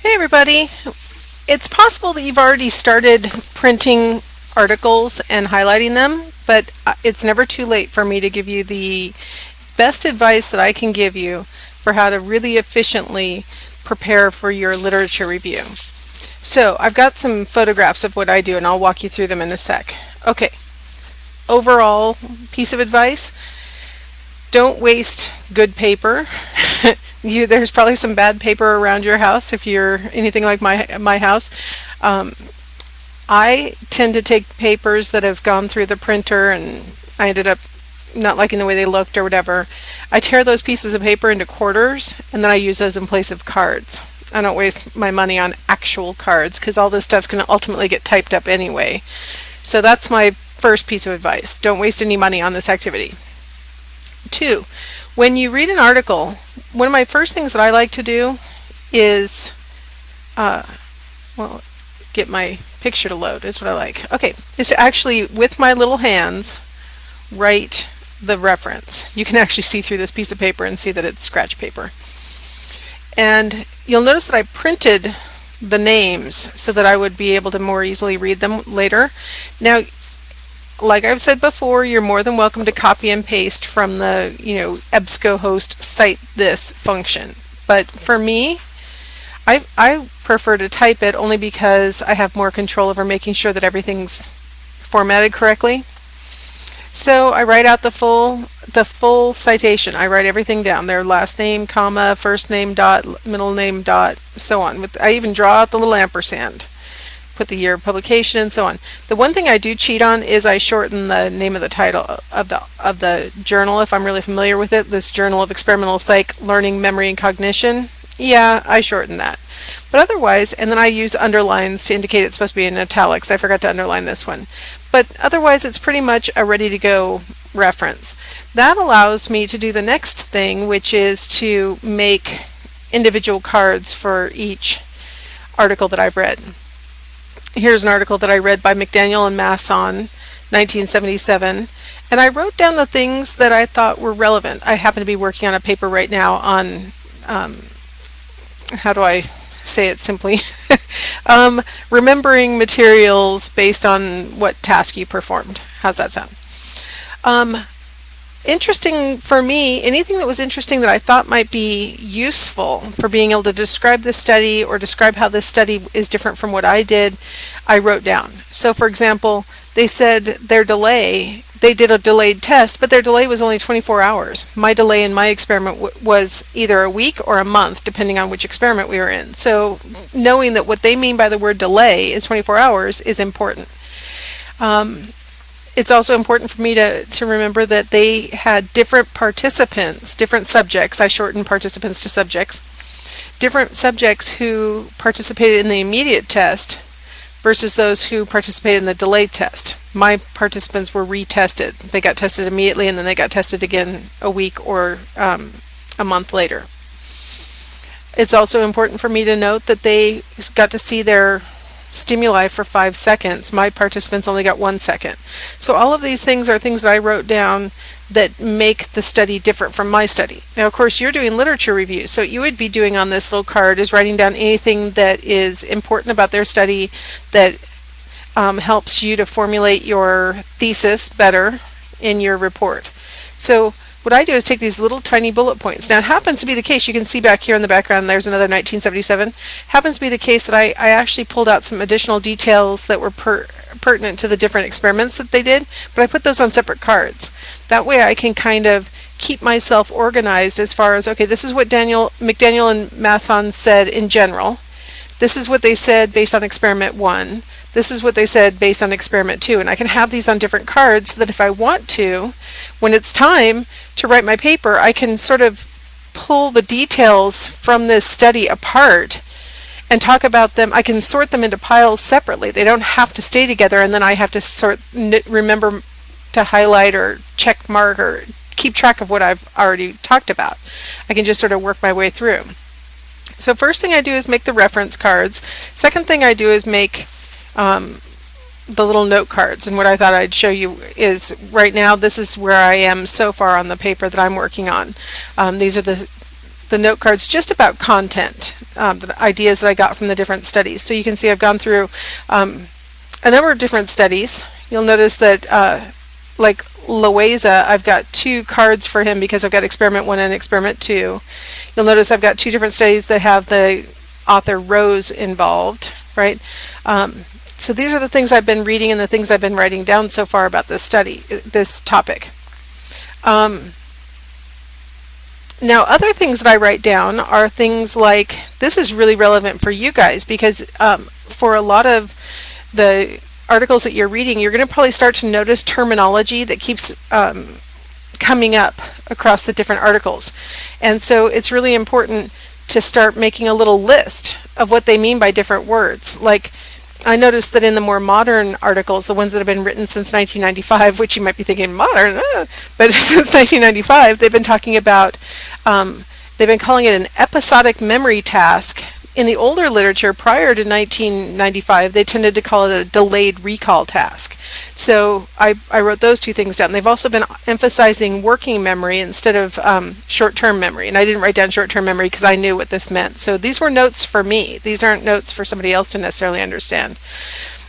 Hey everybody! It's possible that you've already started printing articles and highlighting them, but it's never too late for me to give you the best advice that I can give you for how to really efficiently prepare for your literature review. So I've got some photographs of what I do and I'll walk you through them in a sec. Okay, overall piece of advice, don't waste good paper. There's probably some bad paper around your house if you're anything like my house. Um, I tend to take papers that have gone through the printer and I ended up not liking the way they looked or whatever. I tear those pieces of paper into quarters and then I use those in place of cards. I don't waste my money on actual cards because all this stuff's going to ultimately get typed up anyway. So that's my first piece of advice. Don't waste any money on this activity. Two, when you read an article, one of my first things that I like to do is, well, get my picture to load is what I like. Okay, is to actually, with my little hands, write the reference. You can actually see through this piece of paper and see that it's scratch paper. And you'll notice that I printed the names so that I would be able to more easily read them later. Now, like I've said before, you're more than welcome to copy and paste from the, EBSCOhost cite this function. But for me, I prefer to type it only because I have more control over making sure that everything's formatted correctly. So I write out the full citation. I write everything down, their last name, comma, first name, dot, middle name, dot, so on. I even draw out the little ampersand, put the year of publication and so on. The one thing I do cheat on is I shorten the name of the title of the journal if I'm really familiar with it. This Journal of Experimental Psych Learning, Memory, and Cognition. Yeah, I shorten that. But otherwise, and then I use underlines to indicate it's supposed to be in italics. I forgot to underline this one. But otherwise, it's pretty much a ready-to-go reference. That allows me to do the next thing, which is to make individual cards for each article that I've read. Here's an article that I read by McDaniel and Masson, 1977, and I wrote down the things that I thought were relevant. I happen to be working on a paper right now on, how do I say it simply? Remembering materials based on what task you performed. How's that sound? Interesting for me, anything that was interesting that I thought might be useful for being able to describe this study or describe how this study is different from what I did, I wrote down. So for example, they said they did a delayed test, but their delay was only 24 hours. My delay in my experiment was either a week or a month, depending on which experiment we were in. So knowing that what they mean by the word delay is 24 hours is important. It's also important for me to remember that they had different participants, different subjects. I shortened participants to subjects. Different subjects who participated in the immediate test versus those who participated in the delayed test. My participants were retested. They got tested immediately and then they got tested again a week or a month later. It's also important for me to note that they got to see their stimuli for 5 seconds. My participants only got 1 second. So all of these things are things that I wrote down that make the study different from my study. Now, of course, you're doing literature review, so what you would be doing on this little card is writing down anything that is important about their study that helps you to formulate your thesis better in your report. So what I do is take these little tiny bullet points. Now it happens to be the case, you can see back here in the background there's another 1977, happens to be the case that I actually pulled out some additional details that were pertinent to the different experiments that they did, but I put those on separate cards. That way I can kind of keep myself organized as far as, okay, this is what McDaniel and Masson said in general. This is what they said based on experiment 1. This is what they said based on experiment 2, and I can have these on different cards so that if I want to, when it's time to write my paper, I can sort of pull the details from this study apart and talk about them. I can sort them into piles separately. They don't have to stay together and then I have to remember to highlight or check mark or keep track of what I've already talked about. I can just sort of work my way through. So first thing I do is make the reference cards. Second thing I do is make the little note cards, and what I thought I'd show you is right now this is where I am so far on the paper that I'm working on. These are the the note cards just about content, the ideas that I got from the different studies. So you can see I've gone through a number of different studies. You'll notice that like Loayza, I've got 2 cards for him because I've got experiment 1 and experiment 2. You'll notice I've got 2 different studies that have the author Rose involved, right? So these are the things I've been reading and the things I've been writing down so far about this study, this topic. Now, other things that I write down are things like, this is really relevant for you guys because for a lot of the articles that you're reading, you're going to probably start to notice terminology that keeps coming up across the different articles. And so it's really important to start making a little list of what they mean by different words. Like, I noticed that in the more modern articles, the ones that have been written since 1995, which you might be thinking modern, but since 1995, they've been talking about, they've been calling it an episodic memory task. In the older literature prior to 1995, they tended to call it a delayed recall task. So I wrote those 2 things down. They've also been emphasizing working memory instead of short-term memory. And I didn't write down short-term memory because I knew what this meant. So these were notes for me. These aren't notes for somebody else to necessarily understand.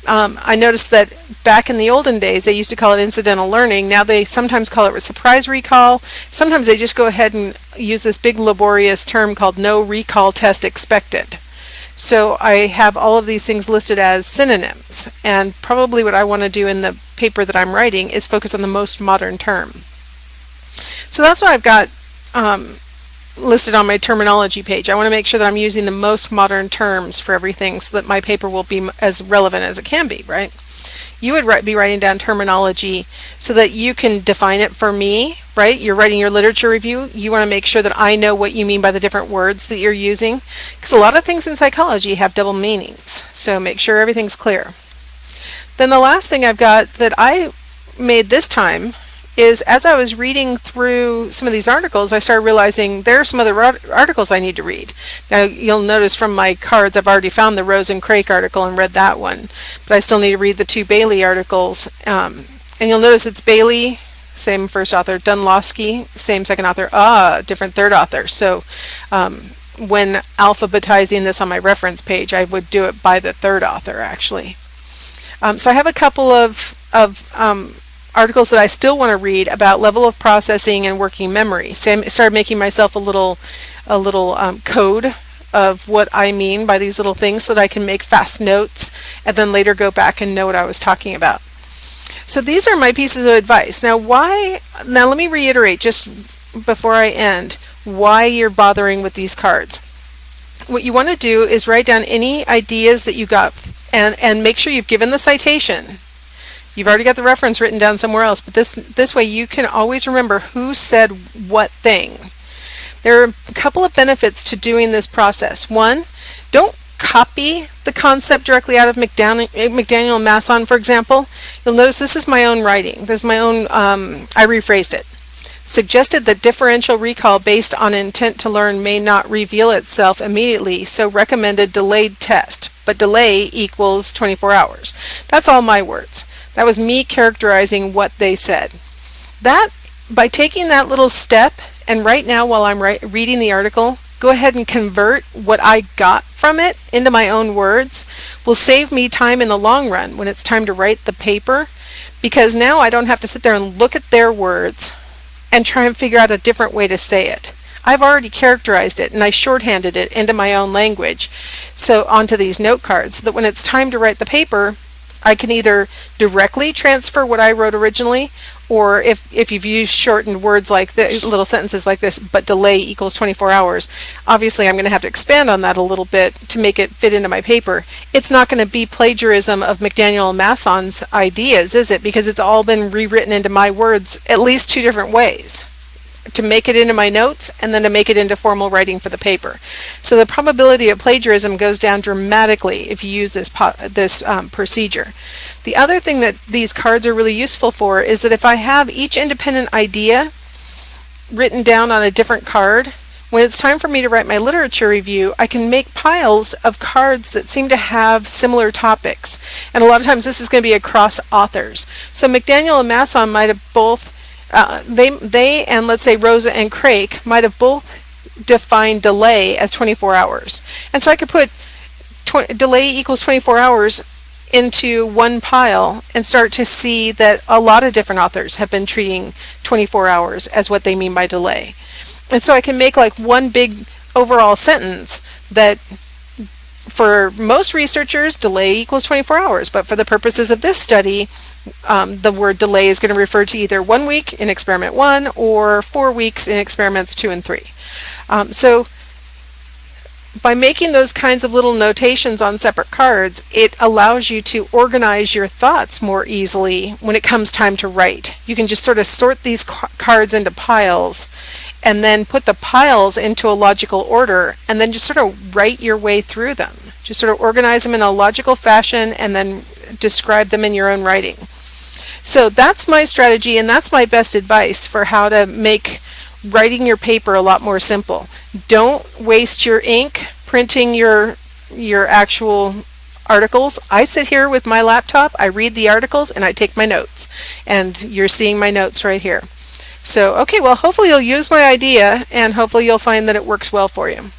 I noticed that back in the olden days, they used to call it incidental learning. Now they sometimes call it surprise recall. Sometimes they just go ahead and use this big laborious term called no recall test expected. So I have all of these things listed as synonyms. And probably what I want to do in the paper that I'm writing is focus on the most modern term. So that's what I've got listed on my terminology page. I want to make sure that I'm using the most modern terms for everything so that my paper will be as relevant as it can be, right? You would be writing down terminology so that you can define it for me, right? You're writing your literature review. You want to make sure that I know what you mean by the different words that you're using, because a lot of things in psychology have double meanings. So make sure everything's clear. Then the last thing I've got that I made this time is, as I was reading through some of these articles, I started realizing there are some other articles I need to read. Now, you'll notice from my cards, I've already found the Rose and Craik article and read that one, but I still need to read the 2 Bailey articles. And you'll notice it's Bailey, same first author, Dunlosky, same second author, different third author. So when alphabetizing this on my reference page, I would do it by the third author, actually. So I have a couple of articles that I still want to read about level of processing and working memory. So I started making myself a little code of what I mean by these little things so that I can make fast notes and then later go back and know what I was talking about. So these are my pieces of advice. Now let me reiterate just before I end why you're bothering with these cards. What you want to do is write down any ideas that you got and make sure you've given the citation. You've already got the reference written down somewhere else, but this way you can always remember who said what thing. There are a couple of benefits to doing this process. One, don't copy the concept directly out of McDaniel and Masson, for example. You'll notice this is my own writing. This is my own, I rephrased it. Suggested that differential recall based on intent to learn may not reveal itself immediately, so recommended delayed test, but delay equals 24 hours. That's all my words. That was me characterizing what they said. That, by taking that little step, and right now while I'm reading the article, go ahead and convert what I got from it into my own words, will save me time in the long run when it's time to write the paper, because now I don't have to sit there and look at their words and try and figure out a different way to say it. I've already characterized it and I shorthanded it into my own language, so onto these note cards, so that when it's time to write the paper, I can either directly transfer what I wrote originally, or if you've used shortened words like the little sentences like this, but delay equals 24 hours, obviously I'm going to have to expand on that a little bit to make it fit into my paper. It's not going to be plagiarism of McDaniel and Masson's ideas, is it? Because it's all been rewritten into my words at least 2 different ways, to make it into my notes and then to make it into formal writing for the paper. So the probability of plagiarism goes down dramatically if you use this procedure. The other thing that these cards are really useful for is that if I have each independent idea written down on a different card, when it's time for me to write my literature review, I can make piles of cards that seem to have similar topics. And a lot of times this is going to be across authors. So McDaniel and Masson might have both they and let's say Rosa and Craik might have both define delay as 24 hours. And so I could put delay equals 24 hours into one pile and start to see that a lot of different authors have been treating 24 hours as what they mean by delay. And so I can make like one big overall sentence that for most researchers, delay equals 24 hours, but for the purposes of this study, the word delay is going to refer to either 1 week in experiment 1 or 4 weeks in experiments 2 and 3. So by making those kinds of little notations on separate cards, it allows you to organize your thoughts more easily when it comes time to write. You can just sort of sort these cards into piles and then put the piles into a logical order and then just sort of write your way through them. Just sort of organize them in a logical fashion and then describe them in your own writing. So that's my strategy, and that's my best advice for how to make writing your paper a lot more simple. Don't waste your ink printing your actual articles. I sit here with my laptop, I read the articles, and I take my notes. And you're seeing my notes right here. So, okay, well, hopefully you'll use my idea, and hopefully you'll find that it works well for you.